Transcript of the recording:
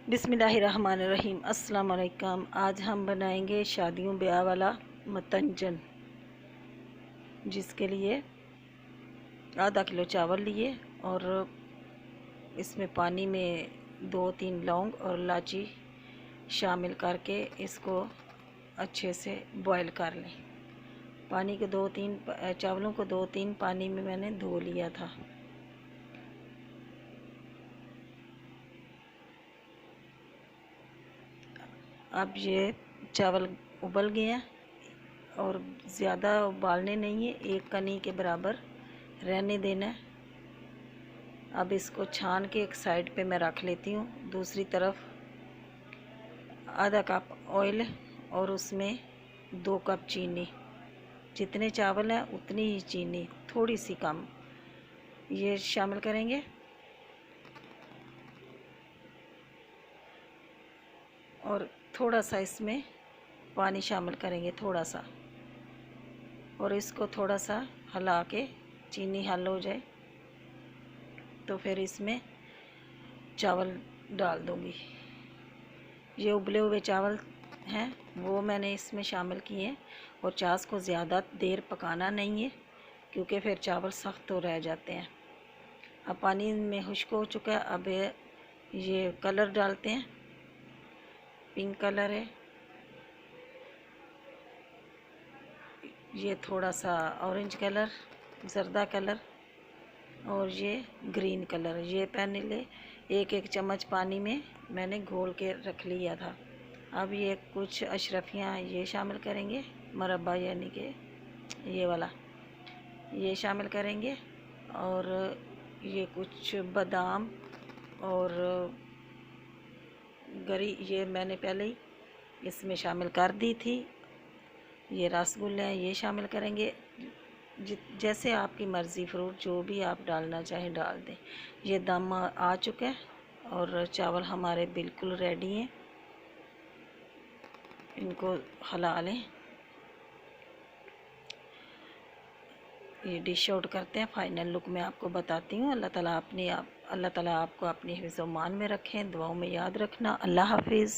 बिस्मिल्लाहिर्रहमानिर्रहीम। अस्सलाम वालेकुम। आज हम बनाएंगे शादियों ब्याह वाला मतंजन, जिसके लिए आधा किलो चावल लिए और इसमें पानी में 2-3 लौंग और इलायची शामिल करके इसको अच्छे से बॉईल कर लें। पानी को 2-3 चावलों को 2-3 पानी में मैंने धो लिया था। अब ये चावल उबल गए हैं और ज़्यादा उबालने नहीं है, एक कनी के बराबर रहने देना है। अब इसको छान के एक साइड पे मैं रख लेती हूँ। दूसरी तरफ आधा कप ऑयल और उसमें 2 कप चीनी, जितने चावल हैं उतनी ही चीनी, थोड़ी सी कम, ये शामिल करेंगे। और थोड़ा सा इसमें पानी शामिल करेंगे, थोड़ा सा, और इसको थोड़ा सा हिला के चीनी हल हो जाए तो फिर इसमें चावल डाल दूँगी। ये उबले हुए चावल हैं वो मैंने इसमें शामिल किए हैं। और चास को ज़्यादा देर पकाना नहीं है क्योंकि फिर चावल सख्त हो रह जाते हैं। अब पानी में खुश्क हो चुका है। अब ये कलर डालते हैं। पिंक कलर है, ये थोड़ा सा ऑरेंज कलर, जर्दा कलर, और ये ग्रीन कलर। ये पहले एक चम्मच पानी में मैंने घोल के रख लिया था। अब ये कुछ अशरफियाँ ये शामिल करेंगे, मरब्बा यानी कि ये वाला, ये शामिल करेंगे। और ये कुछ बादाम और गरी ये मैंने पहले ही इसमें शामिल कर दी थी। ये रसगुल्ले हैं, ये शामिल करेंगे। जैसे आपकी मर्ज़ी, फ्रूट जो भी आप डालना चाहें डाल दें। ये दम आ चुका है और चावल हमारे बिल्कुल रेडी हैं। इनको हिला लें। ये डिश आउट करते हैं। फ़ाइनल लुक मैं आपको बताती हूँ। अल्लाह ताला आपको अपनी हिफ्ज़-ओ-मान में रखें। दुआओं में याद रखना। अल्लाह हाफिज़।